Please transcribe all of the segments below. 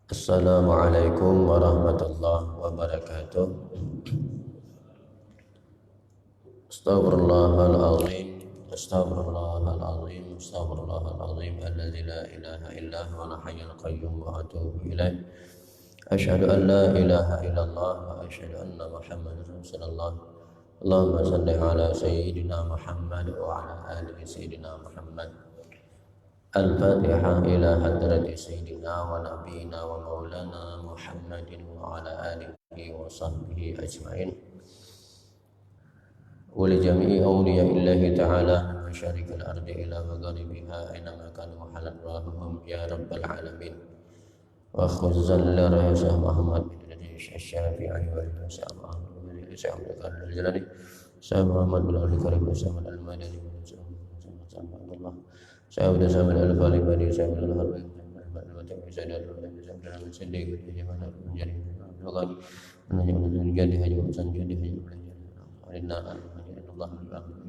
Assalamualaikum warahmatullahi wabarakatuh. Astaghfirullahaladzim, astaghfirullahaladzim, astaghfirullahaladzim, alladzi la ilaha illa huwal hayyul qayyum wa atubu ilaih. Asyhadu an la ilaha illallah wa asyhadu anna Muhammadar Rasulullah. Allahumma shalli ala sayyidina Muhammad wa ala ali sayyidina Muhammad. Al-Fatihah ila hadrati sayyidina wa nabiyina wa maulana Muhammadin wa ala alihi wa sahbihi ajma'in. Wa li jami'i awliya'illahi ta'ala min masyarikil ardi ila magharibiha aynama kanu halalrahum ya rabbal alamin. Wa khuzzan li rasul Muhammad bin Syafi'i wa sallallahu alaihi wasallam. Sayyid Muhammad bin Ali Karim Muhammad al-Madani wa sallallahu saya sudah sama dengan Al-Fali Bani, saya sudah sama dengan Al-Fali saya sudah sama dengan Sendiri, bagaimana menjadi Al-Fali menjadi jadi haji urusan jadi haji belajar Inna Allah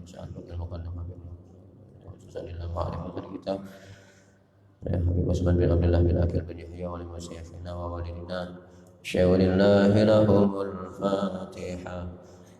saat al-muqaddamah sallallahu alaihi wasallam kita ya Habib Osman bin Abdullah bin Akil bin Yahya wa limasyaykhina wa walidina syawlillahi lahumul Fatihah.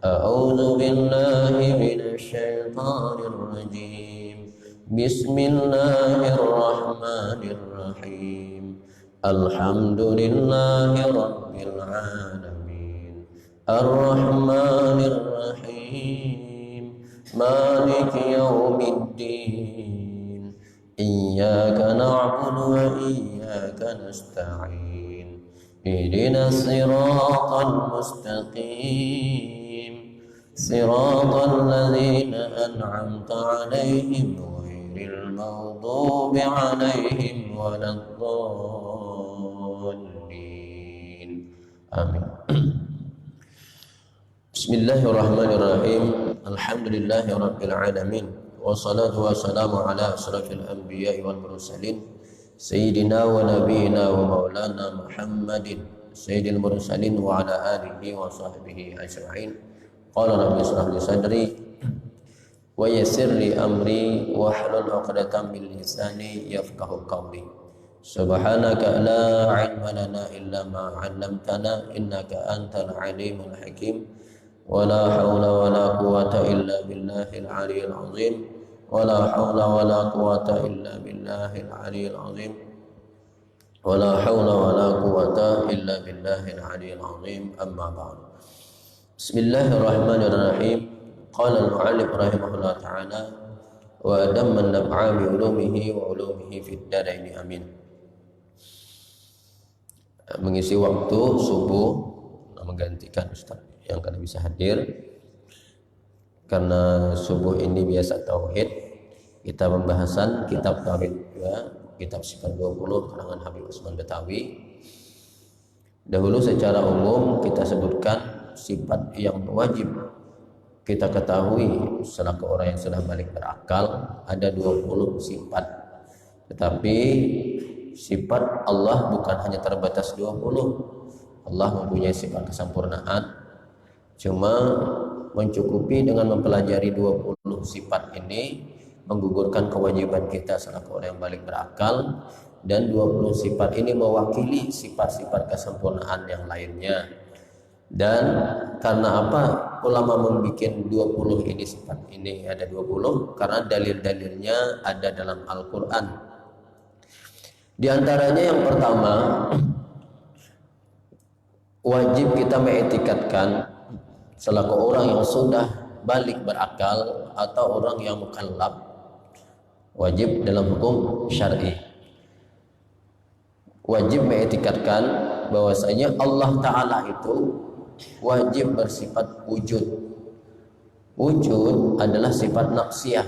A'udzu billahi minasy syaithanir rajim. Bismillahirrahmanirrahim. Alhamdulillahi rabbil alamin. Ar-Rahmanir-Rahim. Maliki yaumiddin. Iyyaka na'budu wa iyyaka nasta'in. Ihdinas siratal mustaqim. Siratal ladzina an'amta 'alaihim المغضوب عليهم ولا الضالين آمين. Bismillahirrahmanirrahim. Alhamdulillahi rabbil alamin. Wassalatu wassalamu ala asrafil anbiya'i wal mursalin sayyidina wa nabiyyina wa maulana Muhammadin sayyidil mursalin wa ala alihi wa sahbihi ajma'in. Qala rabbi ishrah li sadri wa yassir li amri wahlul 'uqdatam min lisani yafqahu qawli. Subhanaka la 'ilma lana illa ma 'allamtana innaka antal 'alimul hakim. Wa la haula wa la quwwata illa billahil 'aliyyil 'azim. Wa la haula wa la quwwata illa billahil 'aliyyil 'azim. Wa la haula wa la quwwata illa billahil 'aliyyil 'azim. Amma ba'd. Bismillahirrahmanirrahim. Qala al-mu'allif rahimahullah ta'ala wa damman naf'a bi ulumihi wa ulumihi fid daraini amin. Mengisi waktu subuh menggantikan Ustaz yang kada bisa hadir karena subuh ini biasa tauhid, kita pembahasan kitab tauhid ya, kitab sifat 20 karangan Habib Osman Betawi. Dahulu secara umum kita sebutkan sifat yang wajib kita ketahui selaku orang yang sudah balik berakal ada 20 sifat. Tetapi sifat Allah bukan hanya terbatas 20. Allah mempunyai sifat kesempurnaan. Cuma mencukupi dengan mempelajari 20 sifat ini menggugurkan kewajiban kita selaku orang yang balik berakal, dan 20 sifat ini mewakili sifat-sifat kesempurnaan yang lainnya. Dan karena apa ulama membuat 20 ini sifat ini ada 20? Karena dalil-dalilnya ada dalam Al-Quran. Di antaranya yang pertama, wajib kita mengetikatkan selaku orang yang sudah balik berakal atau orang yang mukallaf, wajib dalam hukum syar'i, wajib mengetikatkan bahwasanya Allah Ta'ala itu wajib bersifat wujud. Wujud adalah sifat nafsiyah.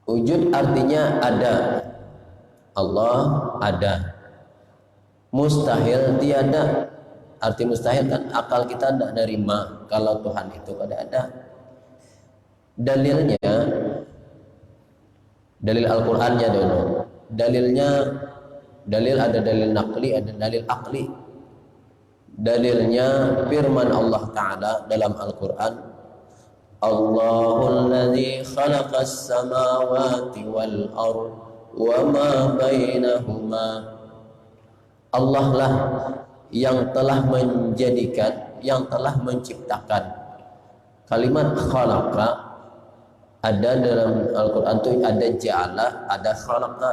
Wujud artinya ada. Allah ada. Mustahil tiada. Arti mustahil kan akal kita tidak nerima kalau Tuhan itu ada. Dalilnya, dalil Al-Qur'annya dulu. Dalilnya, dalil ada dalil naqli, ada dalil akli. Dalilnya firman Allah Ta'ala dalam Al-Quran, Allahul ladzi khalaqas samawati wal ard wa ma bainahuma. Allah lah yang telah menjadikan, yang telah menciptakan. Kalimat khalaqa ada dalam Al-Quran itu ada ja'ala, ada khalaqa.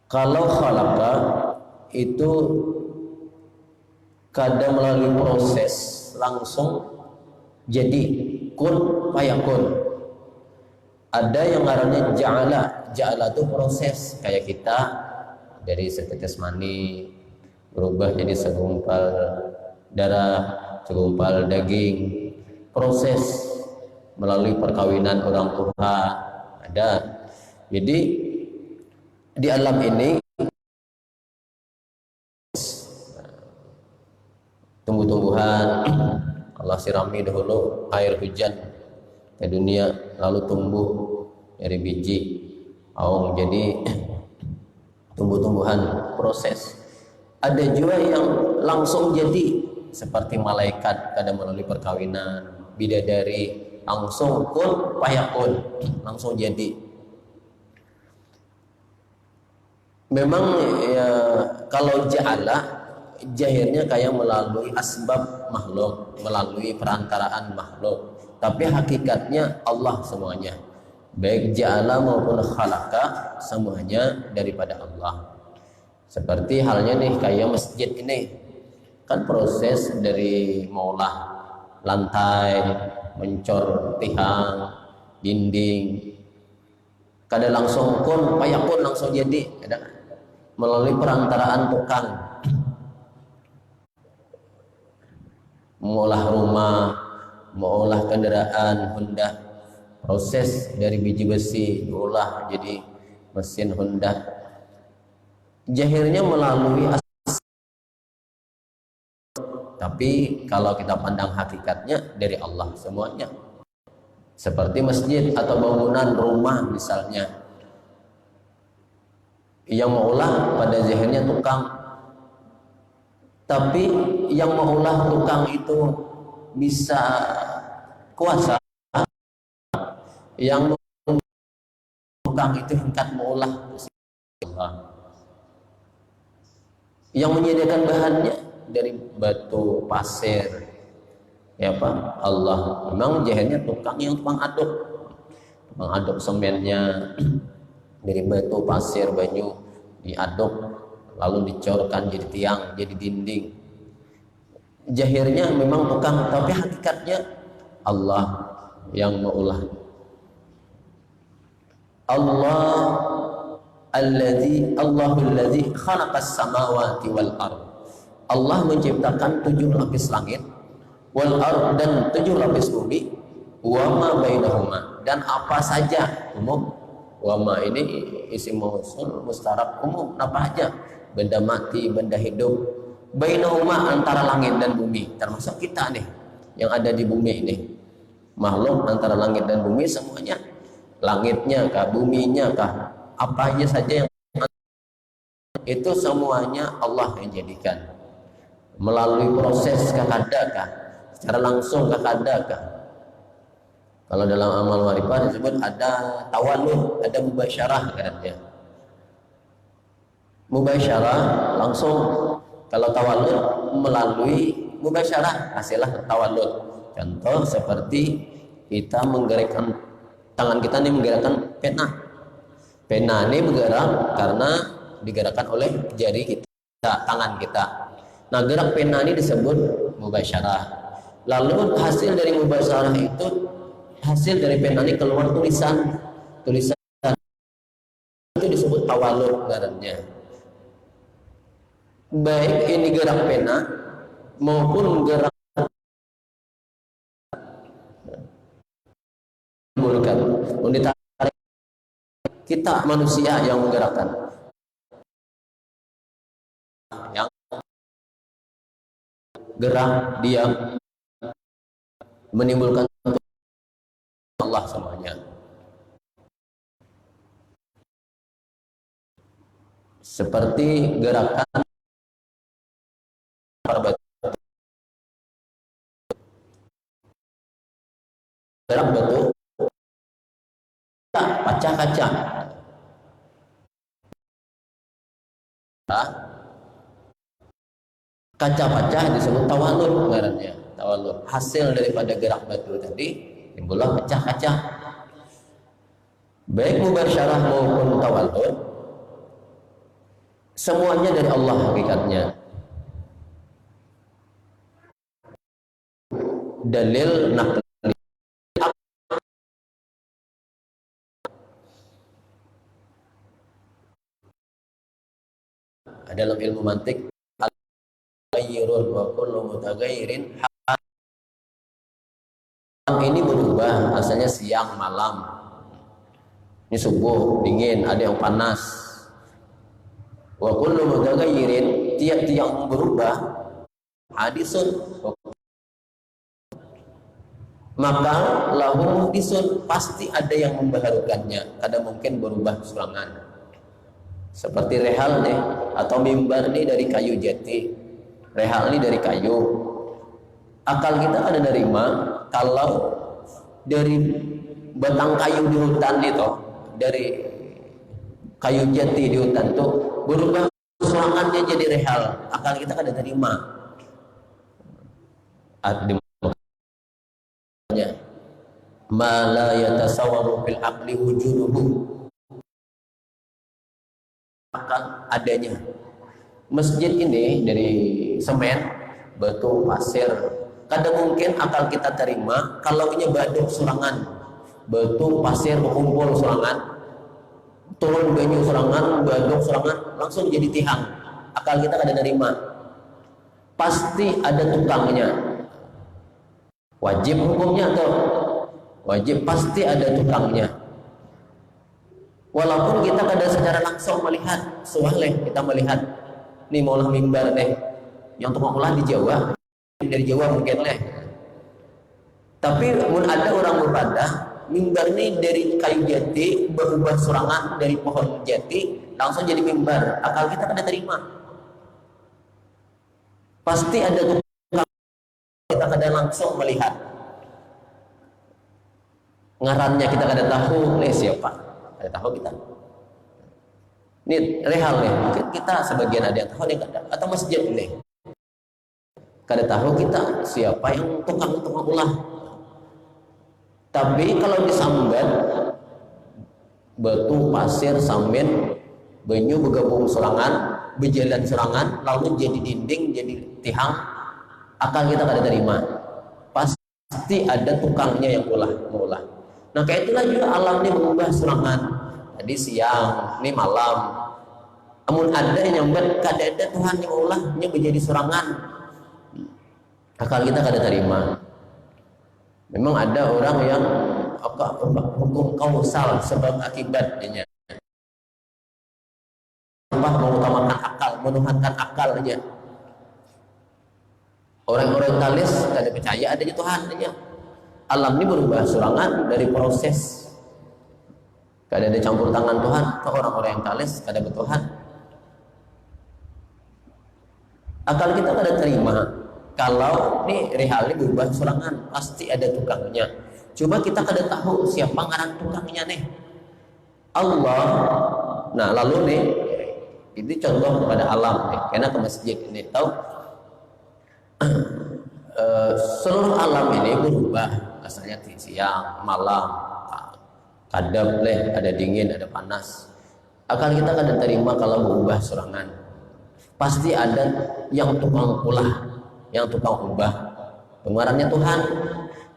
Kalau khalaqa itu kadang melalui proses langsung jadi, kun fayakun. Ada yang ngarannya ja'ala. Ja'ala itu proses, kayak kita dari setetes mani berubah jadi segumpal darah, segumpal daging. Proses melalui perkawinan orang tua ada. Jadi di alam ini tumbuh-tumbuhan Allah sirami dahulu air hujan ke dunia, lalu tumbuh dari biji aung jadi tumbuh-tumbuhan, proses. Ada juga yang langsung jadi seperti malaikat, kadang melalui perkawinan, bidadari, langsung kun fayakun, langsung jadi. Memang ya, kalau ja'ala jahirnya kayak melalui asbab makhluk, melalui perantaraan makhluk, tapi hakikatnya Allah semuanya, baik ja'ala maupun khalaqa, semuanya daripada Allah. Seperti halnya nih kayak masjid ini kan proses dari maulah lantai, mencor tiang, dinding, kadang langsung kun fayakun, langsung jadi, kadang melalui perantaraan tukang. Mengolah rumah, mengolah kendaraan Honda, proses dari biji besi diolah jadi mesin Honda. Jahirnya melalui tapi kalau kita pandang hakikatnya dari Allah semuanya. Seperti masjid atau bangunan rumah misalnya, yang mengolah pada zahirnya tukang, tapi yang mengolah tukang itu bisa kuasa, yang tukang itu tingkat mengolah Allah. Yang menyediakan bahannya dari batu, pasir, ya Pak, Allah. Memang jahilnya tukang yang tukang aduk semennya dari batu, pasir, banyu diaduk, lalu dicorkan jadi tiang, jadi dinding. Jahirnya memang tukang, tapi hakikatnya Allah yang mengolah. Allahul ladzi khalaqas samawati wal ard. Allah menciptakan 7 lapis langit, wal ard, dan 7 lapis bumi, wa ma bainahuma, dan apa saja umum. Wa ma ini isim mausul mustarak umum, apa aja, benda mati, benda hidup. Bainahuma, antara langit dan bumi, termasuk kita nih yang ada di bumi ini. Makhluk antara langit dan bumi semuanya, langitnya kah, buminya kah, apa aja saja yang itu semuanya Allah yang jadikan. Melalui proses kakadakah, secara langsung kakadakah. Kalau dalam amal marifat disebut ada tawalud, ada mubasyarah katanya. Mubasyarah langsung, kalau tawalud melalui mubasyarah, hasillah tawalud. Contoh seperti kita menggerakkan tangan kita ini, menggerakkan pena. Pena ini bergerak karena digerakkan oleh jari kita, tangan kita. Nah, gerak pena ini disebut mubasyarah. Lalu hasil dari mubasyarah itu, hasil dari pena ini keluar tulisan itu disebut tawalud ngarannya. Baik ini gerak pena maupun gerak kita manusia yang menggerakkan. gerak, diam, menimbulkan Allah semuanya. Seperti gerakan batu, gerak batu, pecah kaca. Kaca pecah disebut tawalur ngarannya. Tawalur hasil daripada gerak batu tadi timbullah pecah kaca. Baik mubasyarah maupun tawalur, semuanya dari Allah hakikatnya. Dalil nakli dalam ilmu mantik, al-ghayyirun wa kullu mutaghayyirin, ini berubah, asalnya siang malam, ini subuh dingin, ada yang panas. Wa kullu mutaghayyirin, tiap yang berubah hadisun, maka lahu muhdisun, pasti ada yang membaharukannya. Kadang mungkin berubah serangan. Seperti rehal nih, atau mimbar nih dari kayu jati, rehal nih dari kayu. Akal kita ada nerima kalau dari batang kayu di hutan itu, dari kayu jati di hutan tuh berubah serangannya jadi rehal. Akal kita ada nerima. Ma la yatasawwaru fil aqli wujuduhu, akal adanya. Masjid ini dari semen, batu, pasir, kadang mungkin akal kita terima kalau ini baduk surangan, batu, pasir berkumpul surangan, turun banyu surangan, baduk surangan, langsung jadi tihang. Akal kita kadang terima, pasti ada tukangnya. Wajib hukumnya atau wajib, pasti ada tukangnya. Walaupun kita kadang secara langsung melihat, suwaleh kita melihat nih maulah mimbar deh, yang tukang ulah di Jawa, dari Jawa mungkin leh. Tapi mun ada orang berbeda, mimbar nih dari kayu jati berubah surangan dari pohon jati langsung jadi mimbar. Akal kita kada terima. Pasti ada tukang, kita kadang langsung melihat. Ngarannya kita kada tahu nih siapa, kada tahu kita. Ini rehal nih, mungkin kita sebagian ada yang tahu, ada yang kada. Atau masjid nih, kada tahu kita siapa yang tukang ulah. Tapi kalau disambat batu, pasir, samin, banyu bergabung serangan, berjalan serangan, lalu jadi dinding, jadi tihang, akal kita kada terima. Pasti ada tukangnya yang mengulah. Nah kayak itulah juga alam ini mengubah serangan. Tadi siang, ini malam. Namun ada yang nyambat, kada ada Tuhan yang ulahnya menjadi serangan. Akal kita kada terima. Memang ada orang yang hukum kausal sebab akibatnya. Mengutamakan akal, menuhankan akalnya. Orang orientalis kada percaya adanya Tuhan aja. Alam ini berubah serangan dari proses. Kada ada campur tangan Tuhan. Ke orang orientalis kada bertuhan. Akal kita kada terima kalau nih rehal ini berubah serangan, pasti ada tukangnya. Coba kita kada tahu siapa ngaran tukangnya nih. Allah. Nah lalu nih, ini contoh kepada alam nih. Karena ke masjid ini tahu seluruh alam ini berubah, asalnya siang, malam, kadang leh, ada dingin, ada panas. Akal kita kada terima kalau berubah serangan. Pasti ada yang tukang ulah, yang tukang ubah. Pengarannya Tuhan.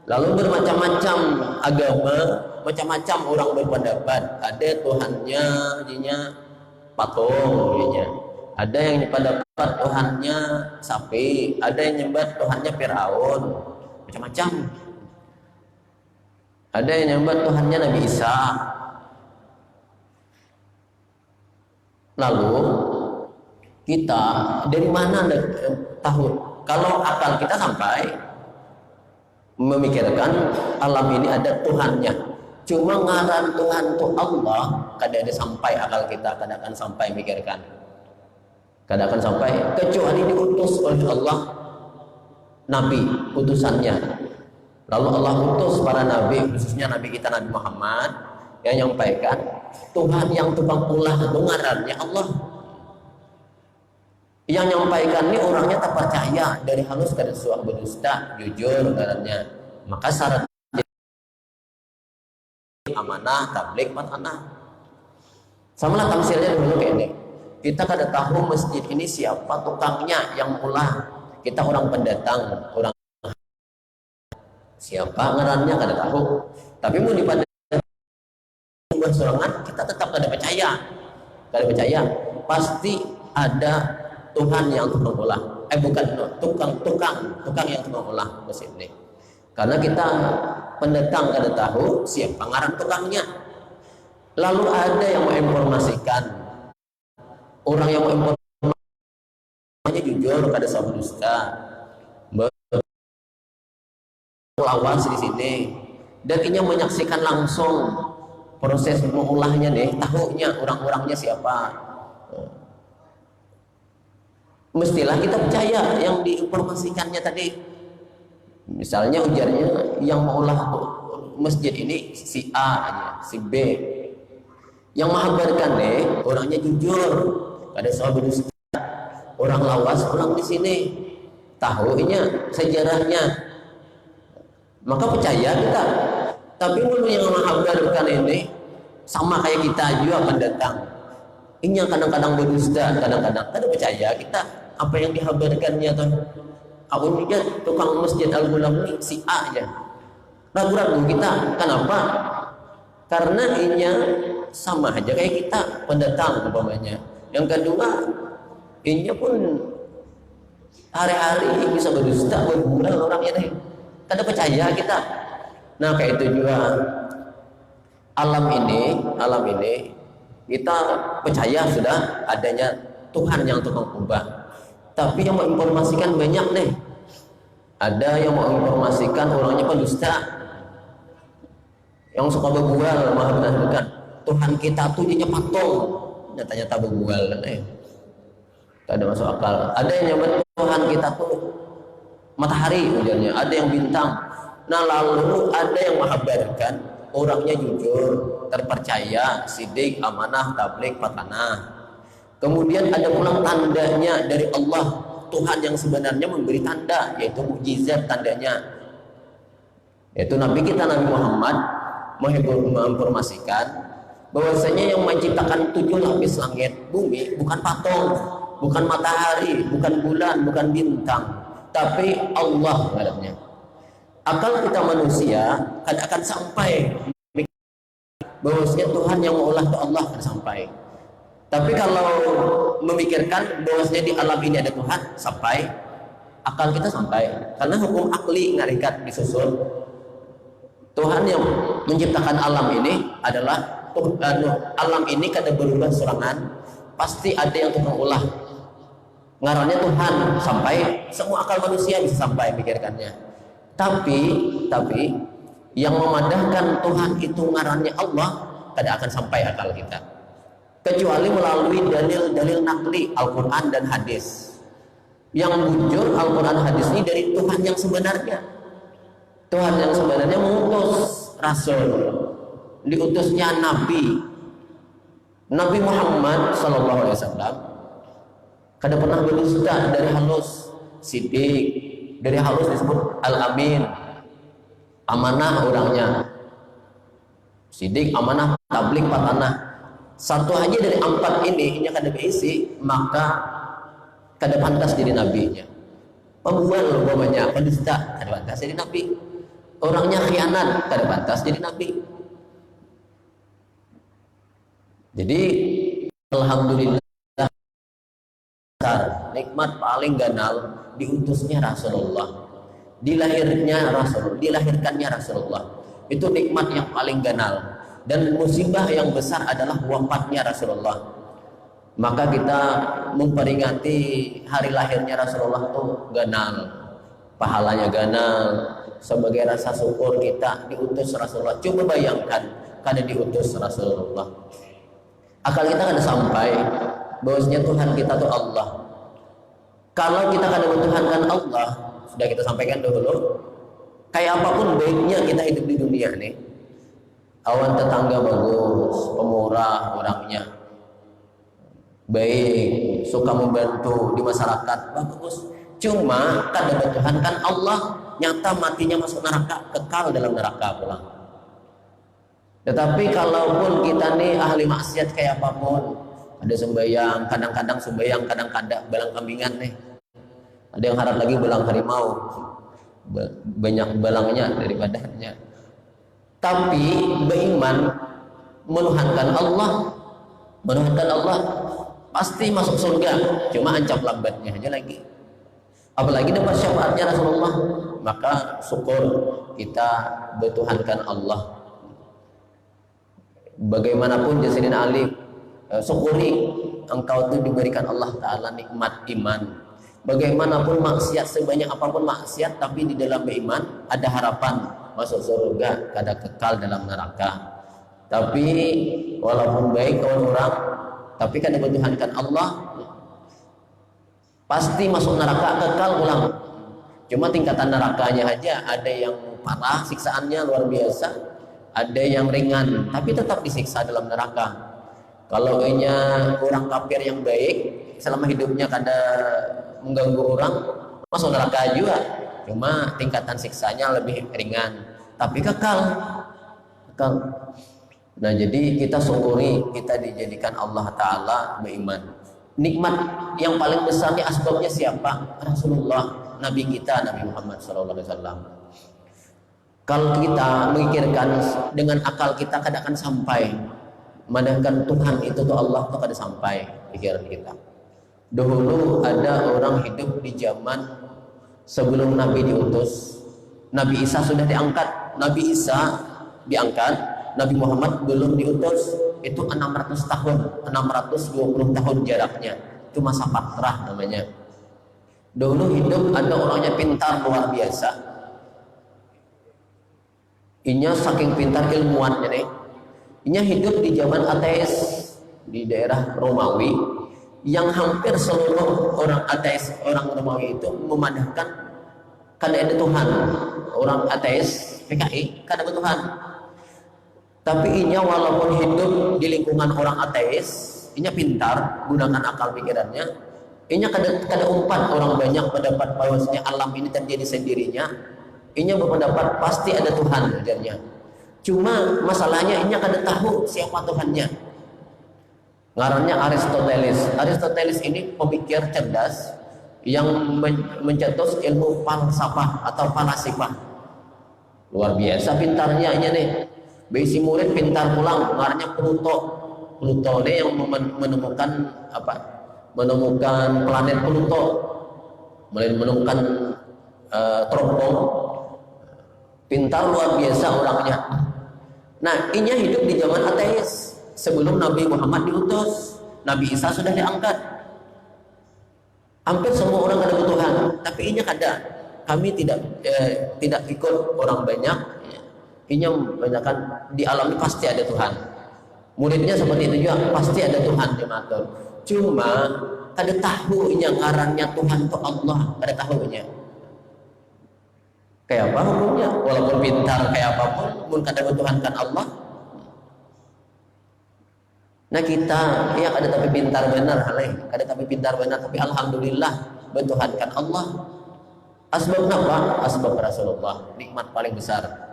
Lalu bermacam-macam agama, macam-macam orang berpendapat. Ada Tuhannya, jadinya patung, jadinya. Ada yang berpendapat Tuhannya sapi, ada yang nyembah Tuhannya Firaun, macam-macam. Ada yang nyembah Tuhannya Nabi Isa. Lalu kita dari mana tahu Kalau akal kita sampai memikirkan alam ini ada Tuhannya, cuma ngaran Tuhan itu Allah, kadang ada sampai akal kita, kadang akan sampai mikirkan, kadang akan sampai, kecuali diutus oleh Allah Nabi utusannya. Lalu Allah utus para nabi, khususnya Nabi kita Nabi Muhammad, yang menyampaikan Tuhan yang tukang ulah itu ngarannya Allah. Yang menyampaikan ini orangnya tak percaya, dari halus ke suah berdusta, jujur ngarannya. Maka syarat amanah, tabligh, patanah. Sama lah tamsilnya dulu kayak ini. Kita kada tahu masjid ini siapa tukangnya yang ulah. Kita orang pendatang, orang siapa ngarannya kada tahu. Tapi mau dipada buat serangan, kita tetap kada percaya. Kada percaya. Pasti ada Tuhan yang tukang ulah. Bukan tukang yang tukang ulah masjid ini. Karena kita pendatang kada tahu siapa ngaran tukangnya. Lalu ada yang menginformasikan, orang yang menginformasikannya jujur, kada salah dusta, lawas di sini, dan ini menyaksikan langsung proses mengulahnya deh, tahunya orang-orangnya siapa. Mestilah kita percaya yang diinformasikannya tadi. Misalnya ujarnya yang mengolah masjid ini si A aja, si B. Yang menghabarkan deh, orangnya jujur, kada salah berdusta, orang lawas, orang di sini, tahunya sejarahnya, maka percaya kita. Tapi mulu yang menghabarkan ini sama kayak kita juga pendatang. Ini yang kadang-kadang berdusta, kadang-kadang kada percaya kita apa yang dihabarkannya tuh. Aku juga tukang masjid Al-Ghulam ini si A aja. Ragu-ragu kita. Kenapa? Karena inya sama aja kayak kita pendatang umpamanya. Yang kedua, inya pun hari-hari bisa berdusta, bergurau orangnya deh. Kada percaya kita. Nah kayak itu juga alam ini kita percaya sudah adanya Tuhan yang tukang ubah. Tapi yang menginformasikan banyak deh. Ada yang menginformasikan orangnya pendusta, yang suka berbual, maha Tuhan kita tuh dia patung, nyata-nyata berbual kan ada masuk akal. Ada yang nyebut Tuhan kita tuh matahari ujarnya, ada yang bintang. Nah lalu ada yang menghabarkan orangnya jujur, terpercaya, sidik, amanah, tabligh, patanah. Kemudian ada pulang tandanya dari Allah, Tuhan yang sebenarnya memberi tanda, yaitu mukjizat tandanya, yaitu Nabi kita Nabi Muhammad menginformasikan bahwasanya yang menciptakan 7 lapis langit bumi bukan patung, bukan matahari, bukan bulan, bukan bintang, tapi Allah ngarepnya. Akal kita manusia akan sampai bahwasanya Tuhan yang mengolah itu Allah akan sampai. Tapi kalau memikirkan bahwasanya di alam ini ada Tuhan, sampai akal kita sampai. Karena hukum akli ngarikat disusun. Tuhan yang menciptakan alam ini adalah alam ini kada berubah serangan, pasti ada yang tukang ulah. Ngarannya Tuhan, sampai semua akal manusia bisa sampai pikirkannya. Tapi yang memadahkan Tuhan itu ngarannya Allah, kada akan sampai akal kita. Kecuali melalui dalil-dalil nakli Al-Quran dan hadis. Yang bujur Al-Quran hadis ini dari Tuhan yang sebenarnya. Tuhan yang sebenarnya mengutus Rasul, diutusnya Nabi Muhammad SAW. Kada pernah berdusta, dari halus sidik, dari halus disebut Al-Amin, amanah orangnya, sidik, amanah, tabligh, patanah. Satu aja dari 4 ini kada berisi, maka kada pantas jadi nabinya. Pembual umpamanya, pendusta, kada pantas jadi nabi. Orangnya khianat, kada pantas jadi nabi. Jadi alhamdulillah, nikmat paling ganal diutusnya Rasulullah, dilahirkannya Rasulullah. Itu nikmat yang paling ganal. Dan musibah yang besar adalah wafatnya Rasulullah. maka kita memperingati hari lahirnya Rasulullah tuh ganal, pahalanya ganal, sebagai rasa syukur kita diutus Rasulullah. Coba bayangkan kada diutus Rasulullah, akal kita kada sampai bahwasanya Tuhan kita tuh Allah. Kalau kita kada mentuhankan Allah, sudah kita sampaikan dulu, kayak apapun baiknya kita hidup di dunia nih, awan tetangga bagus, pemurah orangnya, baik, suka membantu di masyarakat, bagus. Cuma kada mentuhankan Allah, nyata matinya masuk neraka, kekal dalam neraka pulang. Tetapi kalaupun kita nih ahli maksiat kayak apapun, ada sembahyang, kadang-kadang sembahyang, kadang-kadang belang kambingan nih, ada yang harap lagi belang harimau, banyak belangnya daripadanya. Tapi beriman menuhankan Allah pasti masuk surga, cuma ancam lambatnya aja lagi. Apalagi dapat syafaatnya Rasulullah, maka syukur kita bertuhankan Allah. Bagaimanapun Sayyidina Ali, syukuri engkau itu diberikan Allah Ta'ala nikmat iman. Bagaimanapun maksiat, sebanyak apapun maksiat, tapi di dalam beriman ada harapan masuk surga, kada kekal dalam neraka. Tapi walaupun baik kawan orang, tapi kada bertuhankan Allah, pasti masuk neraka, kekal pulang. Cuma tingkatan nerakanya aja, ada yang parah siksaannya luar biasa, ada yang ringan tapi tetap disiksa dalam neraka. Kalau orang kafir yang baik selama hidupnya kada mengganggu orang, masuk neraka juga, cuma tingkatan siksanya lebih ringan tapi kekal. Nah, jadi kita syukuri kita dijadikan Allah Ta'ala beriman. Nikmat yang paling besar ini asbabnya siapa? Rasulullah, Nabi kita, Nabi Muhammad SAW. Kalau kita memikirkan dengan akal kita kada akan sampai, mendapatkan Tuhan itu tuh Allah tuh kada sampai pikiran kita. Dahulu ada orang hidup di zaman sebelum Nabi diutus. Nabi Isa sudah diangkat, Nabi Isa diangkat, Nabi Muhammad belum diutus. Itu 600 tahun, 620 tahun jaraknya. Itu masa patrah namanya. Dahulu hidup ada orangnya pintar luar biasa. Inya saking pintar ilmuannya nih. Inya hidup di zaman ateis di daerah Romawi, yang hampir seluruh orang ateis, orang Romawi itu memadahkan kada ada Tuhan. Orang ateis PKI kada ada Tuhan. Tapi inya walaupun hidup di lingkungan orang ateis, inya pintar, gunakan akal pikirannya. Inya kada umpat orang banyak pendapat bahwasanya alam ini terjadi sendirinya. Inya berpendapat pasti ada Tuhan ajarnya. Cuma masalahnya inya kada tahu siapa Tuhannya. Ngarannya Aristoteles. Aristoteles ini pemikir cerdas yang mencetus ilmu falsafah atau falasifah. Luar biasa pintarnya inya nih. Besi murid pintar pulang, ngarannya Pluto. Pluto ini yang menemukan apa? Menemukan planet Pluto, menemukan teropong. Pintar luar biasa orangnya. Nah, inya hidup di zaman ateis sebelum Nabi Muhammad diutus. Nabi Isa sudah diangkat. Hampir semua orang ada Tuhan, tapi inya kada. Kami tidak ikut orang banyak. Inya banyakkan di alam ini pasti ada Tuhan. Muridnya seperti itu juga, pasti ada Tuhan jemaah. Cuma kada tahu inya ngarannya Tuhan itu Allah, kada tahunya. Kayak apa hukumnya? Walaupun pintar kayak apapun, pun kada bertuhankan Allah. Nah kita yang ada tapi pintar benar, kada tapi pintar benar, tapi alhamdulillah bertuhankan Allah. Asbab apa? Asbab Rasulullah, nikmat paling besar.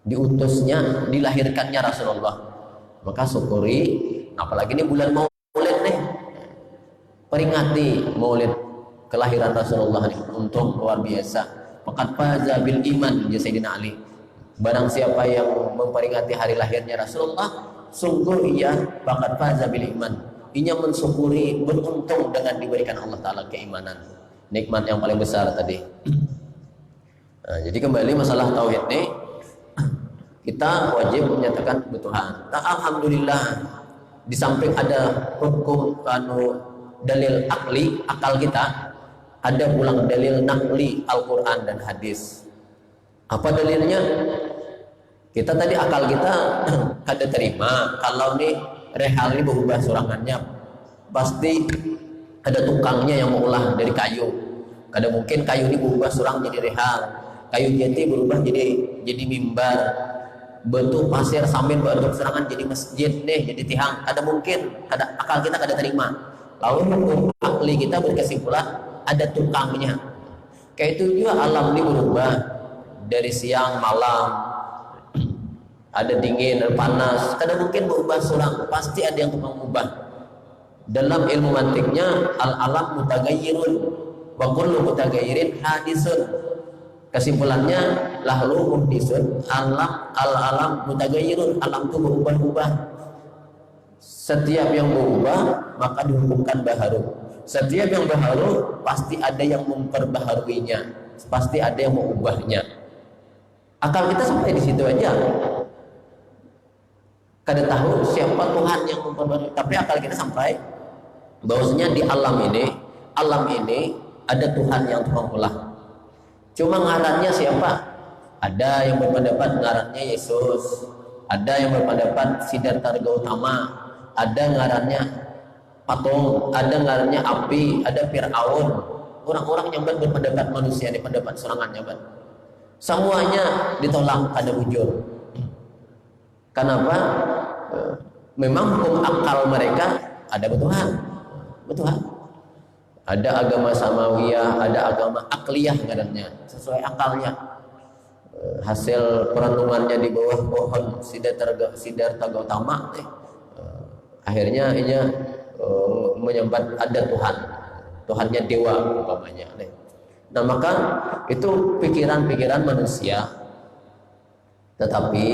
Diutusnya, dilahirkannya Rasulullah. Maka syukuri, apalagi ini bulan Maulid nih. Peringati Maulid kelahiran Rasulullah nih, untung luar biasa. Faqad faza bil iman, ya Sayyidina Ali. Barang siapa yang memperingati hari lahirnya Rasulullah, sungguh ia faqad faza bil iman. Inya mensyukuri, beruntung dengan diberikan Allah Ta'ala keimanan. Nikmat yang paling besar tadi. Nah, jadi kembali masalah tauhid nih, kita wajib menyatakan kebutuhan. Alhamdulillah Di samping ada hukum dalil akli, akal kita, ada pulang dalil nakli, Al-Quran dan hadis. Apa dalilnya? Kita tadi akal kita kada terima kalau nih rehal ini berubah surangannya, pasti ada tukangnya yang mengolah dari kayu. Kada mungkin kayu ini berubah surang jadi rehal, kayu jati berubah jadi mimbar, bentuk pasir sambil bentuk serangan jadi masjid nih, jadi tiang. Kada mungkin, akal kita kada terima. Lalu hukum akli kita berkesimpulan ada tukangnya. Kayak itu juga alam ini berubah dari siang malam, ada dingin, ada panas. Kada mungkin berubah surang, pasti ada yang tukang ubah. Dalam ilmu mantiknya al-alam mutaghayyirun wa kullu mutaghayyirin hadisun. Kesimpulannya lahlu muhdisun, al-alam mutaghayyirun, alam itu berubah-ubah. Setiap yang berubah maka dihukumkan baharu. Setiap yang baharu pasti ada yang memperbaharuinya, pasti ada yang mengubahnya. Akal kita sampai di situ aja. Kada tahu siapa Tuhan yang memperbarui, tapi akal kita sampai bahwasanya di alam ini ada Tuhan yang mengolah. Cuma ngarannya siapa? Ada yang berpendapat ngarannya Yesus, ada yang berpendapat Siddhartha Gautama, ada ngarannya patung, ada ngarannya api, ada Fir'aun. Orang-orang yang berpendapat manusia ini pendapat serangannya, semuanya ditolak, ada wujud. Kenapa? Memang hukum akal mereka ada Tuhan. Ada agama samawiyah, ada agama akliyah ngarannya, sesuai akalnya. Hasil perenungannya di bawah pohon Siddhartha Gautama, akhirnya ia menyambat ada Tuhannya dewa umpamanya. Nah maka itu pikiran-pikiran manusia, tetapi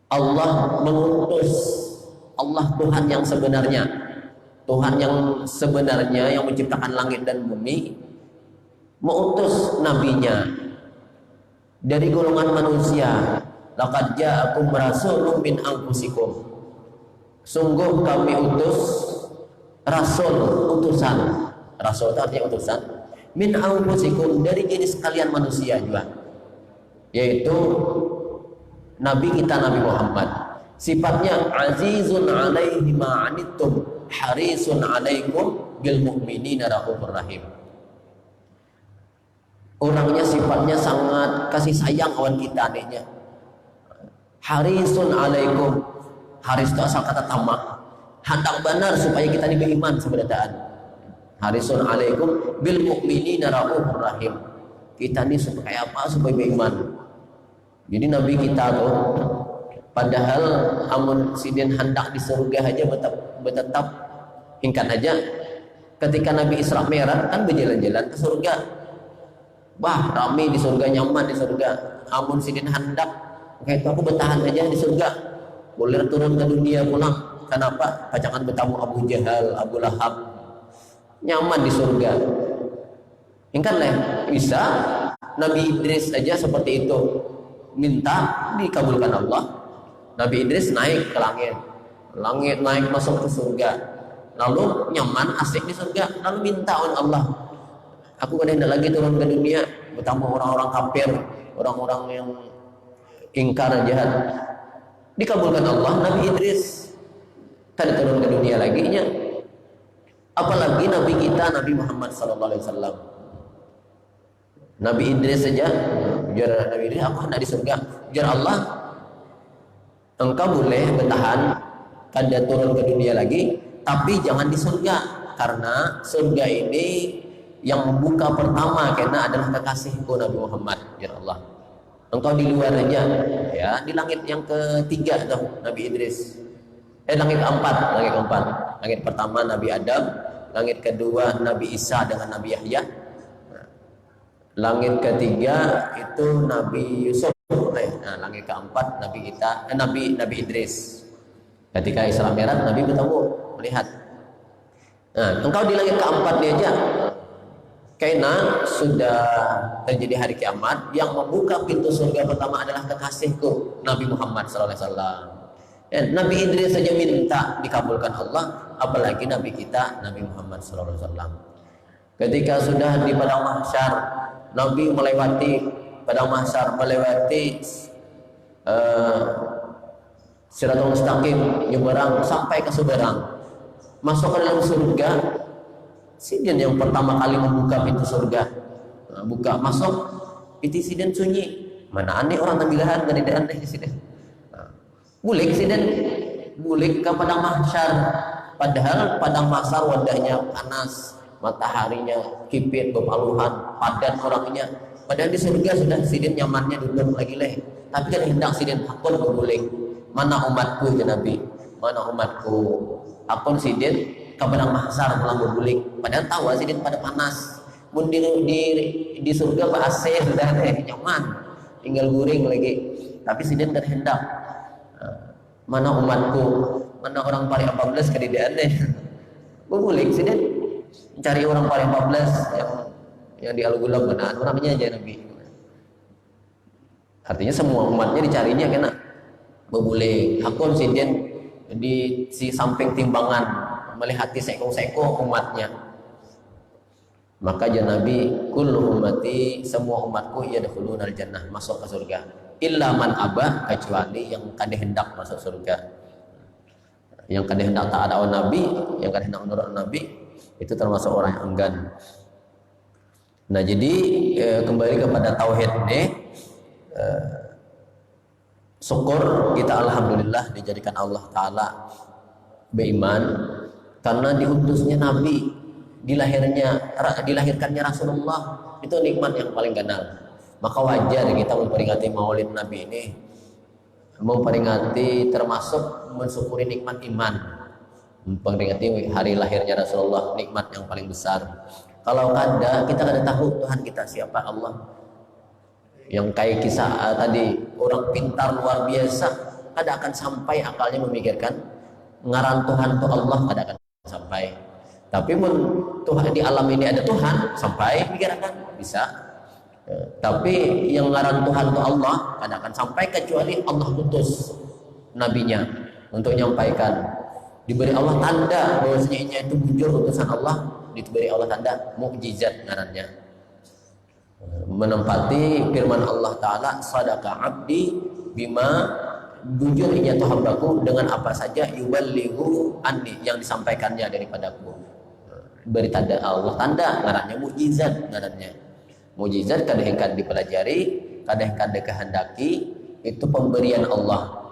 Allah mengutus, Allah Tuhan yang sebenarnya, Tuhan yang sebenarnya yang menciptakan langit dan bumi, mengutus nabinya dari golongan manusia. Laqad ja'akum rasulun min anfusikum, sungguh kami utus rasul, utusan. Rasul itu artinya utusan. Min anfusikum, dari jenis kalian manusia juga, yaitu Nabi kita Nabi Muhammad. Sifatnya azizun alaihi ma anittum harisun alaikum bil mu'minina raufur rahim. Orangnya sifatnya sangat kasih sayang awan kita adanya. Harisun alaikum, haris itu asal kata tamak, hendak benar supaya kita beriman sebenarnya. Harisun alaikum bil mu'minina raufur rahim. Kita ini supaya apa? Supaya beriman. Jadi Nabi kita tuh, padahal amun sidin hendak di surga aja betap ingkat aja. Ketika Nabi Isra Mi'raj kan berjalan-jalan ke surga, rame di surga, nyaman di surga. Amun sidin hendak, kayak itu aku bertahan aja di surga, boleh turun ke dunia pulang. Kenapa? Jangan bertamu Abu Jahal, Abu Lahab, nyaman di surga. Ingkat lah, bisa. Nabi Idris aja seperti itu, minta dikabulkan Allah. Nabi Idris naik ke langit naik masuk ke surga, lalu nyaman asik di surga, lalu minta oleh Allah, aku kada hendak lagi turun ke dunia bertemu orang-orang kafir, orang-orang yang ingkar jahat. Dikabulkan Allah, Nabi Idris kada turun ke dunia lagi nya. Apalagi Nabi kita Nabi Muhammad SAW. Nabi Idris saja, biar Nabi Idris aku hendak di surga, biar Allah engkau boleh bertahan kada turun ke dunia lagi, tapi jangan di surga, karena surga ini yang membuka pertama karena adalah kekasihku Nabi Muhammad. Ya Allah, engkau di luar aja ya, di langit yang ketiga tuh Nabi Idris, langit keempat. Langit pertama Nabi Adam, langit kedua Nabi Isa dengan Nabi Yahya, langit ketiga itu Nabi Yusuf. Nah, langit keempat Nabi Idris. Ketika Isra Mi'raj Nabi bertemu, melihat. Nah, engkau di langit keempat dia aja. Karena sudah terjadi hari kiamat, yang membuka pintu surga pertama adalah kekasihku Nabi Muhammad SAW. Nabi Idris saja minta dikabulkan Allah, apalagi Nabi kita Nabi Muhammad SAW. Ketika sudah di padang mahsyar, Nabi melewati padang mahsyar, melewati Siratul Mustaqim, nyeberang sampai ke Suberang, masuk ke dalam surga. Sidin yang pertama kali membuka pintu surga, buka masuk, itu sidin sunyi. Mana aneh orang tambilahan gak ada aneh sidin. Bulik sidin, bulik ke padang mahsyar. Padahal padang mahsyar wadahnya panas, mataharinya kipit, bepaluhan, padat orangnya. Padahal di surga sudah sidin nyamannya duduk lagi leh. Tapi kan hendak sidin akun berbulik. Mana umatku ya Nabi? Mana umatku? Akun sidin ke padang mahsyar pulang berbulik. Padahal tahu sidin pada panas. Mun di surga Pak AC sudah nyaman, tinggal guring lagi. Tapi sidin kan hendak. Mana umatku? Mana orang paling 14 kedidaan deh. Berbulik sidin mencari orang paling 14 yang di Al-Ghulam mana orangnya aja Nabi. Artinya semua umatnya dicarinya kena berbulik. Hakun sidin di si samping timbangan melihati seko-seko umatnya. Maka jangan Nabi, kullu ummati, semua umatku yadkhulunal jannah, masuk ke surga. Illa man aba, kecuali yang kada hendak masuk surga. Yang kada hendak taat awan Nabi, yang kada hendak menurut Nabi, itu termasuk orang yang enggan. Nah, jadi kembali kepada tauhid ini, syukur kita alhamdulillah dijadikan Allah Ta'ala beriman karena diutusnya Nabi, dilahirkannya Rasulullah, itu nikmat yang paling ganal. Maka wajar kita memperingati maulid Nabi ini, memperingati termasuk mensyukuri nikmat iman, memperingati hari lahirnya Rasulullah, nikmat yang paling besar. Kalau kada, kita kada tahu Tuhan kita siapa, Allah. Yang kayak kisah tadi, orang pintar luar biasa, kada akan sampai akalnya memikirkan ngaran Tuhan itu Allah, kada akan sampai. Tapi Tuhan di alam ini ada Tuhan, sampai pikirkan bisa. Tapi yang ngaran Tuhan itu Allah, kada akan sampai kecuali Allah utus nabinya untuk menyampaikan. Diberi Allah tanda bahwasanya itu bujur utusan Allah, diberi Allah tanda mukjizat ngarannya. Menempati firman Allah Ta'ala, sadaka abdi bima, bujur inya tu hambaku dengan apa saja yuballighu anni, yang disampaikannya daripadaku. Beri tanda Allah, tanda ngarannya mukjizat ngarannya. Mukjizat kadang kadang dipelajari, kadang kadang kehendaki, itu pemberian Allah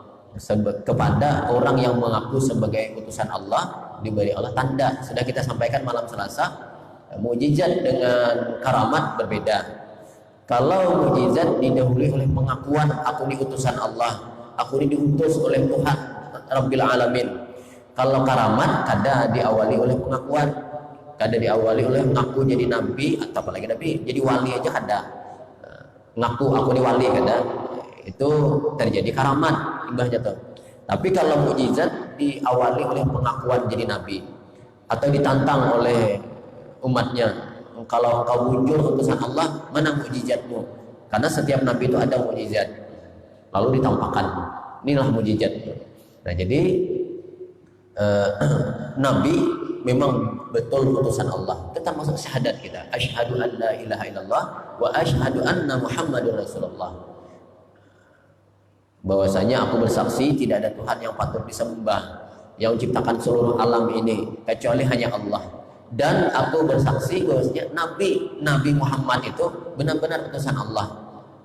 kepada orang yang mengaku sebagai utusan Allah, diberi Allah tanda. Sudah kita sampaikan malam Selasa, mukjizat dengan karamat berbeda. Kalau mukjizat didahului oleh pengakuan aku ini utusan Allah, aku ini diutus oleh Tuhan Rabbil Alamin. Kalau karamat kada diawali oleh pengakuan, kada diawali oleh ngaku jadi nabi atau apalagi nabi, jadi wali aja kada. Ngaku aku ini wali kada, itu terjadi karamat ibahnya tuh. Tapi kalau mukjizat diawali oleh pengakuan jadi nabi atau ditantang oleh umatnya, kalau kau wujud utusan Allah, mana mukjizatmu? Karena setiap nabi itu ada mukjizat, lalu ditampakkan, inilah mukjizat. Nah, jadi nabi memang betul utusan Allah. Itu termasuk syahadat kita, asyhadu an la ilaha illallah wa asyhadu anna muhammadur rasulullah. Bahwasanya aku bersaksi tidak ada Tuhan yang patut disembah yang menciptakan seluruh alam ini kecuali hanya Allah. Dan aku bersaksi bahwasanya Nabi Muhammad itu benar-benar utusan Allah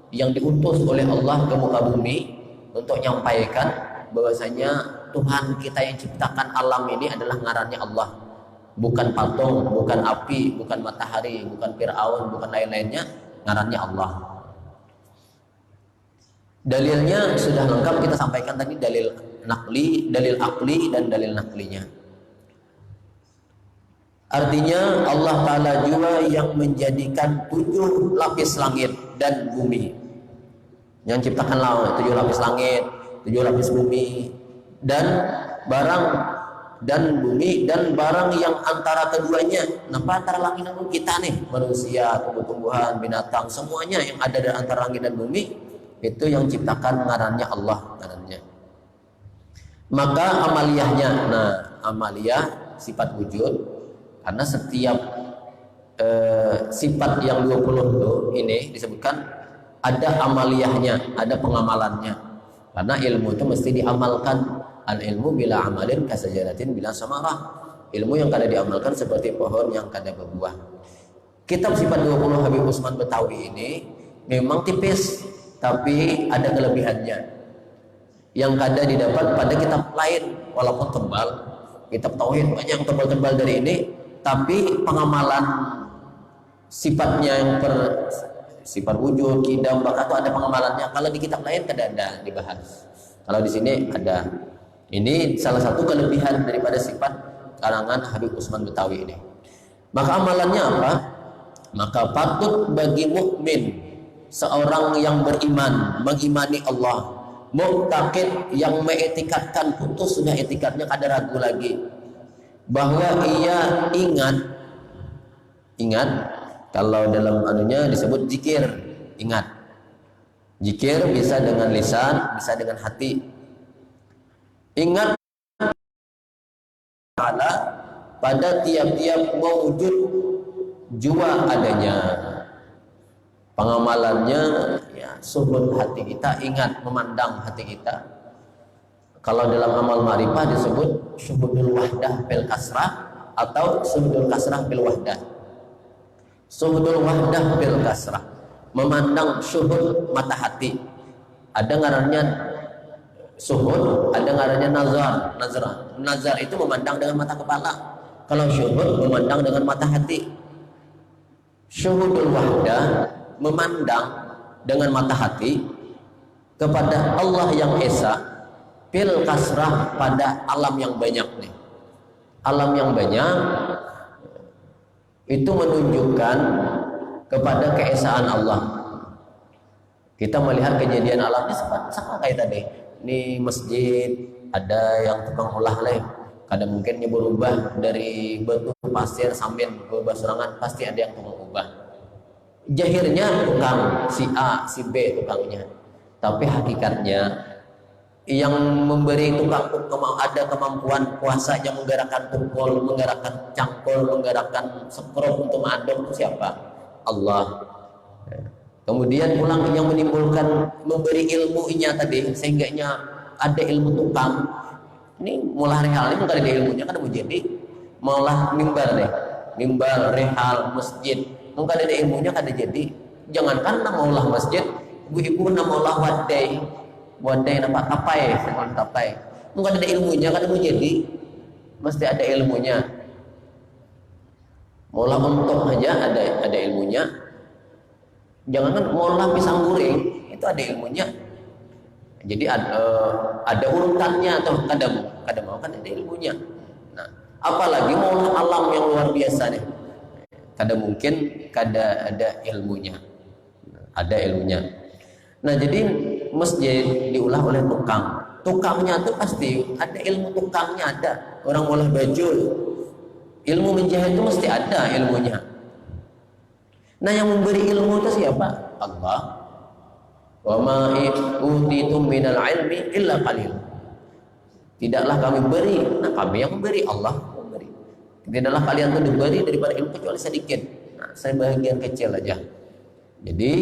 yang diutus oleh Allah ke muka bumi untuk menyampaikan bahwasanya Tuhan kita yang ciptakan alam ini adalah ngarannya Allah, bukan patung, bukan api, bukan matahari, bukan Fir'aun, bukan lain-lainnya, ngarannya Allah. Dalilnya sudah lengkap kita sampaikan tadi, dalil nakli, dalil akli, dan dalil naklinya. Artinya Allah Ta'ala juga yang menjadikan 7 lapis langit dan bumi, yang ciptakan 7 lapis langit, 7 lapis bumi, dan barang dan bumi dan barang yang antara keduanya. Nampak antara langit dan bumi kita nih, manusia, tumbuh-tumbuhan, binatang, semuanya yang ada di antara langit dan bumi itu yang ciptakan ngarannya Allah ngarannya. Maka amaliyahnya, nah amaliyah sifat wujud, karena setiap sifat yang 20 itu ini disebutkan ada amaliyahnya, ada pengamalannya. Karena ilmu itu mesti diamalkan. Al ilmu bila amalin kasajaratin bila samarah. Ilmu yang kada diamalkan seperti pohon yang kada berbuah. Kitab sifat 20 Habib Usman Betawi ini memang tipis, tapi ada kelebihannya yang kada didapat pada kitab lain. Walaupun tebal, kitab tauhid banyak yang tebal-tebal dari ini, tapi pengamalan sifatnya yang sifat wujud, kidam, bakat itu ada pengamalannya. Kalau di kitab lain kada ada dibahas. Kalau di sini ada. Ini salah satu kelebihan daripada sifat karangan Habib Usman Betawi ini. Maka amalannya apa? Maka patut bagi mukmin, seorang yang beriman, mengimani Allah, mu'taqid, yang mengiktikadkan, putus sudah etikadnya, kada ragu lagi, bahwa ia ingat kalau dalam anunya disebut zikir, ingat. Zikir bisa dengan lisan, bisa dengan hati. Ingat pada tiap-tiap mewujud jua adanya. Pengamalannya ya suhud hati kita, ingat memandang hati kita. Kalau dalam amal ma'rifah disebut syuhudul wahdah bil kasrah atau syuhudul kasrah bil wahdah. Syuhudul wahdah bil kasrah, memandang syuhud mata hati. Ada ngarannya syuhud, ada ngarannya nazar. Nazar itu memandang dengan mata kepala. Kalau syuhud memandang dengan mata hati. Syuhudul wahdah, memandang dengan mata hati kepada Allah yang esa, bil kasrah, pada alam yang banyak nih. Alam yang banyak itu menunjukkan kepada keesaan Allah. Kita melihat kejadian alamnya sama kayak tadi. Ini masjid, ada yang tukang olah leh, kadang mungkin berubah dari batu pasir sambil berubah serangan, pasti ada yang tukang ubah. Jahirnya tukang si A, si B tukangnya, tapi hakikatnya yang memberi tukang ada kemampuan kuasa yang menggerakkan pukul, menggerakkan cangkul, menggerakkan sekrop untuk mengaduk itu siapa? Allah. Kemudian pulang yang menimbulkan, memberi ilmunya tadi, sehingga ada ilmu tukang. Ini mulah rehal ini bukan ada ilmunya, kan mau jadi mulah mimbar deh, mimbar rehal masjid, bukan ada ilmunya, kan ada jadi. Jangankan nama ulah masjid, ibu-ibu nama ulah wadai nama tapai, bukan ada ilmunya, kan mau jadi, mesti ada ilmunya. Mulah untuk aja ada ilmunya. Jangankan ngolah pisang goreng, itu ada ilmunya. Jadi ada urutannya, atau kadang mau kan ada ilmunya. Nah, apalagi ngolah alam yang luar biasa nih. Kadang mungkin ada ilmunya. Ada ilmunya. Nah, jadi masjid diulah oleh tukang. Tukangnya tuh pasti ada ilmu tukangnya, ada. Orang ngolah baju, ilmu menjahit itu mesti ada ilmunya. Nah, yang memberi ilmu itu siapa? Allah. Wa ma utitum minal ilmi illa qalil. Tidaklah kami beri, nah kami yang memberi, Allah memberi. Tidaklah kalian itu diberi daripada ilmu kecuali sedikit. Nah, saya bagian kecil aja. Jadi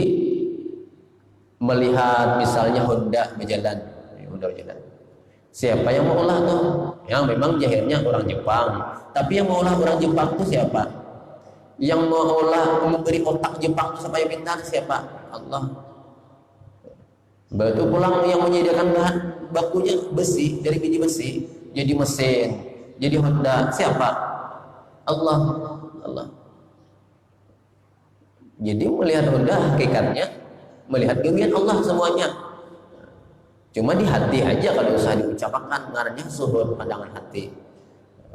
melihat misalnya Honda berjalan. Siapa yang mau olah tuh? Yang memang jahirnya orang Jepang. Tapi yang mau olah orang Jepang itu siapa? Yang mengolah, memberi otak Jepang supaya pintar siapa? Allah. Batu pulang yang menyediakan bahan bakunya besi, dari biji besi jadi mesin, jadi Honda, siapa? Allah. Jadi melihat Honda hakikatnya melihat kemuliaan Allah semuanya. Cuma di hati aja, kalau usah diucapkan, ngarannya suhud, pandangan hati.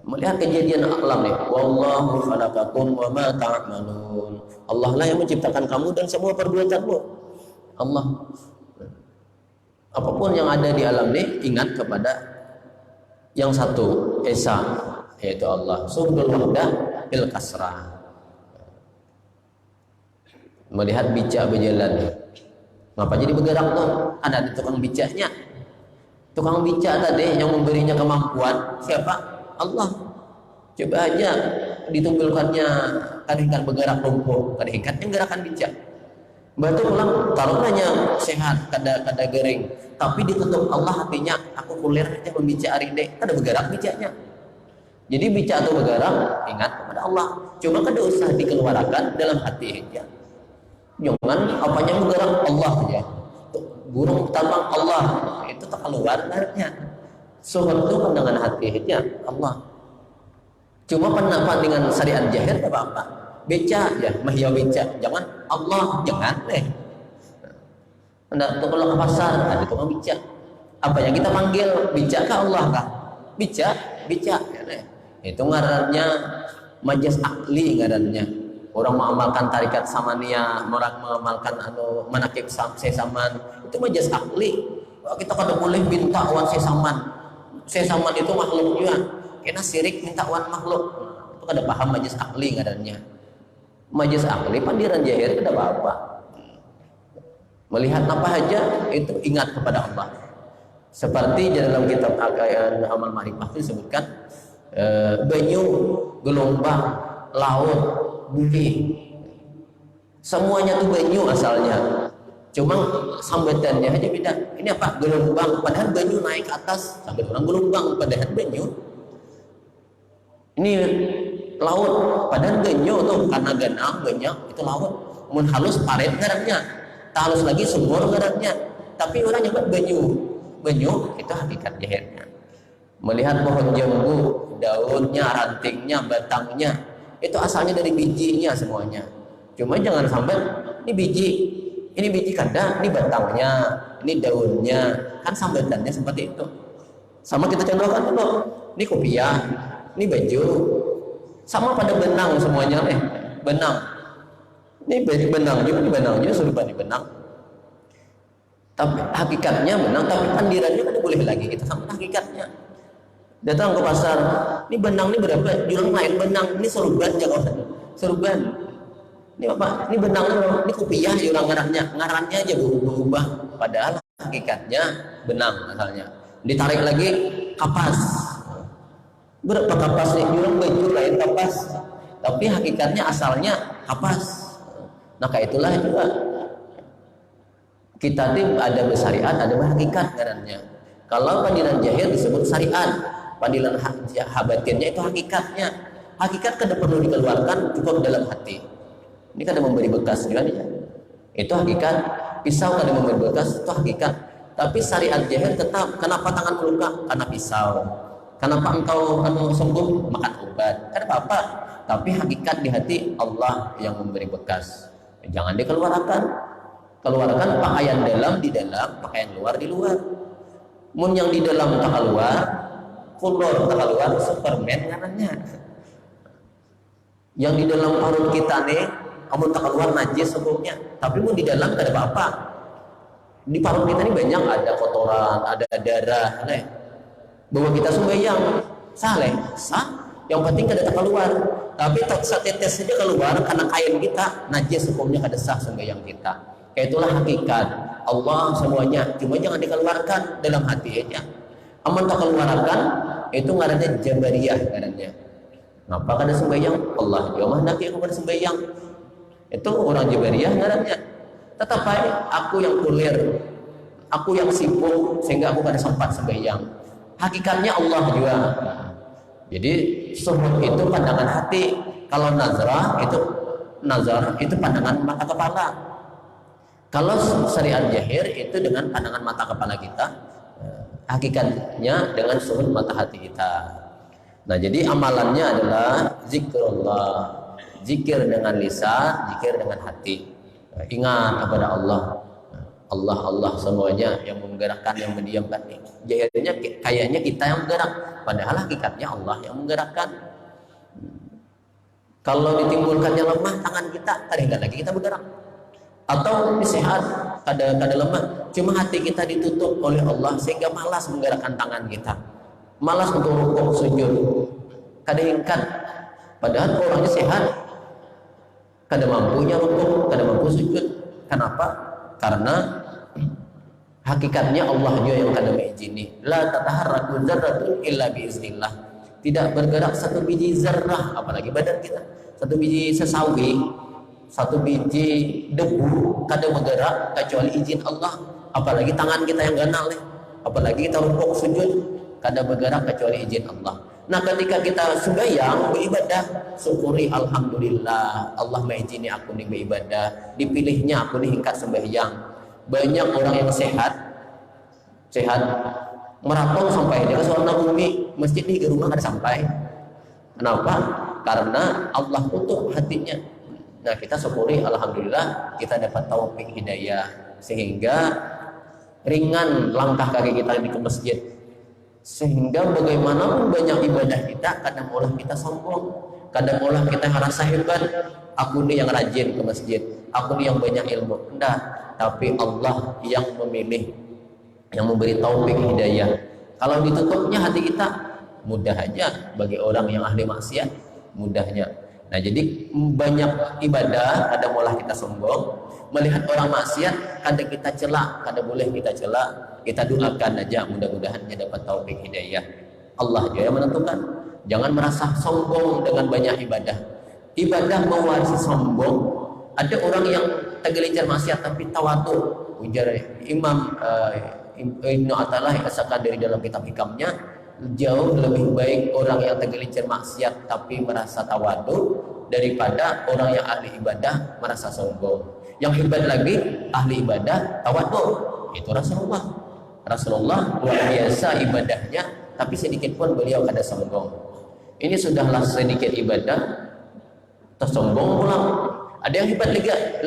Melihat kejadian alam nih, wallahu khalaqakum wa ma ta'malun. Allah lah yang menciptakan kamu dan semua perbuatanmu. Allah. Apapun yang ada di alam nih, ingat kepada yang satu, esa, yaitu Allah. Suhudul wahdah bil kasrah. Melihat bicak berjalan nih, ngapa jadi bergerak tuh? Ada tukang bicaknya. Tukang bica tadi yang memberinya kemampuan siapa? Allah. Coba aja ditumbulkannya kadikan bergerak lumpuh, kadikan yang gerakan bica. Batu ulang taruh hanya sehat kada gering, tapi ditutup Allah hatinya, aku kuliah aja membica hari ini, kada bergerak bicanya. Jadi bica atau bergerak ingat kepada Allah. Cuma kada usah dikeluarkan dalam hati aja. Jangan apanya bergerak Allah aja. Burung terbang Allah itu tak keluar darahnya. Sohor itu pandangan hati aja Allah. Cuma pendapat dengan syariat jahir apa apa. Beca ya, mahya beca. Jangan Allah, jangan deh. Hendak kalau ke pasar ada tukang beca. Apa yang kita panggil beca ke Allah kah? Beca, beca. Ya, itu ngarannya majas akli ngarannya. Orang mengamalkan tarikat samania, orang mengamalkan manakib sesaman, itu majas akli. Kita kada boleh minta wan sesaman. Sesaman itu makhluk juga. Kena sirik minta wan makhluk. Itu kada paham majas akli ngarannya. Majelis akli pandiran jahir tidak apa-apa. Melihat apa aja itu ingat kepada Allah. Seperti dalam kitab Amal Ma'rifah itu disebutkan banyu, gelombang, laut, bumi. Semuanya itu banyu asalnya. Cuma sambatannya aja beda. Ini apa? Gelombang. Padahal banyu naik ke atas sampai orang gelombang. Padahal banyu. Ini laut, padahal genyo tuh karena ganang banyak itu laut. Mun halus parit garamnya, tak halus lagi sumur garamnya. Tapi orang nyebut banyu, banyu itu hakikat jahirnya. Melihat pohon jambu, daunnya, rantingnya, batangnya, itu asalnya dari bijinya semuanya. Cuma jangan sampai ini biji kada, ini batangnya, ini daunnya, kan sambatannya seperti itu. Sama kita contohkan dulu, ini kopiah, ini baju. Sama pada benang semuanya benang. Ini benang juga serupa di benang. Tapi hakikatnya benang, tapi pandirannya kan boleh lagi kita sama hakikatnya. Datang ke pasar, ini benang ini berapa? Jurang lain benang, ini seruban jago seruban. Ini apa? Ini benang ini kopiah jurang ngarannya aja berubah. Padahal hakikatnya benang asalnya. Ditarik lagi kapas. Berapa kapas nih? Jurang baju lain kapas, tapi hakikatnya asalnya kapas. Nah itulah juga kita tim ada bersyariat, ada berhakikat garannya. Kalau pandilan jahir disebut syariat, pandilan habatinnya itu hakikatnya. Hakikat kada perlu dikeluarkan, cukup dalam hati. Ini kada memberi bekas juga nih. Itu hakikat. Pisau kada memberi bekas, itu hakikat. Tapi syariat jahir tetap. Kenapa tangan meluka? Karena pisau. Kenapa engkau sembuh? Makan obat. Kan apa-apa. Tapi hakikat di hati Allah yang memberi bekas. Jangan dikeluarkan. Keluarkan pakaian dalam di dalam, pakaian luar di luar. Mun yang di dalam tak keluar, kulor tak keluar, Superman namanya. Yang di dalam perut kita nih, amun tak keluar najis sebelumnya. Tapi mun di dalam tak ada apa-apa. Di perut kita ini banyak ada kotoran, ada darah, bahwa kita sembahyang saleh sah, yang penting kada keluar. Tapi setetes saja keluar karena kain kita najis, hukumnya kada sah sembahyang kita. Itulah hakikat Allah semuanya, cuma jangan dikeluarkan dalam hati aja. Aman tak keluarkan itu ngarannya Jabariyah ngarannya. Ngapa kada sembahyang? Allah ya mah nak aku kada sembahyang. Itu orang Jabariyah ngarannya. Tetap aja aku yang kulir, aku yang sibuk sehingga aku kada sempat sembahyang. Hakikatnya Allah juga. Jadi suhud itu pandangan hati. Kalau nazar itu pandangan mata kepala. Kalau syariat jahir itu dengan pandangan mata kepala kita. Hakikatnya dengan suhud mata hati kita. Nah jadi amalannya adalah zikrullah. Zikir dengan lisan, zikir dengan hati. Ingat kepada Allah. Allah semuanya yang menggerakkan, yang mendiamkan. Jahirnya kayaknya kita yang menggerak, padahal hakikatnya Allah yang menggerakkan. Kalau ditimbulkannya lemah tangan kita, kadang lagi kita bergerak. Atau sehat, kada lemah, cuma hati kita ditutup oleh Allah sehingga malas menggerakkan tangan kita, malas untuk rukuk sujud, kada ingkat. Padahal orangnya sehat, kada mampunya rukuk, kada mampu sujud. Kenapa? Karena Hakikatnya Allah juga yang kada mengizini. La tataharraku dzarratun illa biiznillah. Tidak bergerak satu biji zarrah, apalagi badan kita. Satu biji sesawi, satu biji debu kada bergerak kecuali izin Allah. Apalagi tangan kita yang ganal nih. Apalagi kita rukuk sujud kada bergerak kecuali izin Allah. Nah, ketika kita sembahyang beribadah, syukuri alhamdulillah Allah mengizini aku nih beribadah, dipilihnya aku nih hingkat sembahyang. Banyak orang yang sehat maraton sampai dia ke Suwarna Bumi, masjid di rumah kada sampai. Kenapa? Karena Allah tutup hatinya. Nah, kita syukuri alhamdulillah kita dapat taufik hidayah sehingga ringan langkah kaki kita di ke masjid. Sehingga bagaimanapun banyak ibadah kita, kadang olah kita sombong, kadang olah kita merasa hebat. Aku nih yang rajin ke masjid, aku nih yang banyak ilmu. Enggak, tapi Allah yang memilih, yang memberi taufik hidayah. Kalau ditutupnya hati kita, mudah aja bagi orang yang ahli maksiat, mudahnya. Nah, jadi banyak ibadah kadang olah kita sombong, melihat orang maksiat kadang kita celak, kadang boleh kita celak. Kita doakan aja mudah-mudahan dia dapat taufik hidayah. Allah juga yang menentukan. Jangan merasa sombong dengan banyak ibadah. Ibadah mewarisi sombong. Ada orang yang tergelincir maksiat tapi tawadu. Ujar Imam Ibnu Athaillah As-Sakandari dalam kitab hikamnya, jauh lebih baik orang yang tergelincir maksiat tapi merasa tawadu daripada orang yang ahli ibadah merasa sombong. Yang hebat lagi ahli ibadah tawadu. Itu Rasulullah luar biasa ibadahnya, tapi sedikit pun beliau kada sombong. Ini sudahlah sedikit ibadah tersombong pulang. Ada yang hebat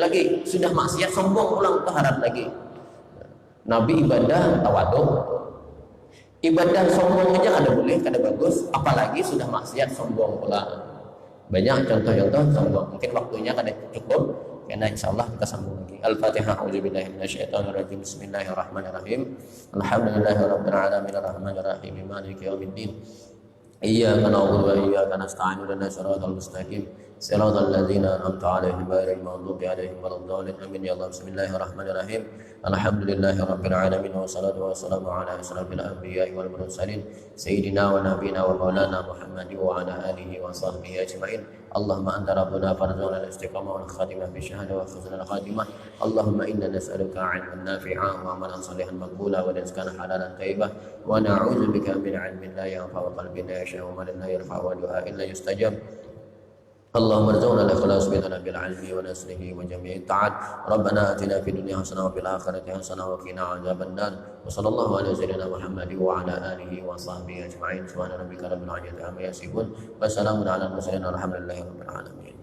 lagi sudah maksiat sombong pulang keharap lagi. Nabi ibadah tawadu. Ibadah sombong aja kada boleh, kada bagus, apalagi sudah maksiat sombong pula. Banyak contoh-contoh sombong. Mungkin waktunya kada cukup. Karena insyaallah kita sambung lagi. Al-Fatihah. A'udzubillahi minasyaitonirrajim. Bismillahirrahmanirrahim. Alhamdulillahirabbil alamin arrahmanir rahim maliki yaumiddin. Iyyaka na'budu wa iyyaka nasta'in ihdinas siratal mustaqim. Siratal ladzina an'amta 'alaihim ghairil maghdubi 'alaihim waladdallin. Amin ya Allah. Bismillahirrahmanirrahim. Alhamdulillahirabbil alamin wassalatu wassalamu ala asyrafil anbiya'i wal mursalin sayyidina wa nabiyina wa maulana Muhammadin wa ala alihi wa sahbihi ajma'in. Allahumma anta rabbuna farzuqna al-istiqamah wal khatimah bi syahada wa husnul khatimah. Allahumma inna nas'aluka 'ilman nafi'an wa 'amalan salihan maqbula wa rizqan halalan thayyibah wa na'udzubika min 'ilmin la yanfa'u wa qalbin la yasha'u wa la yarfa'u wa du'a illa yustajab. Allahumma arzuqna al-ikhlas bi talabil 'ilmi wa nasrihi wa jami'i ta'at. Rabbana atina fid dunya hasanah wa fil akhirati hasanah wa qina 'adzabannar. Wa sallallahu ala sayyidina Muhammadin wa ala alihi wa sahbihi ajma'in. Subhana rabbika rabbil 'izzati amma yasifun. Wa salamun 'alal mursalin walhamdulillahi rabbil alamin.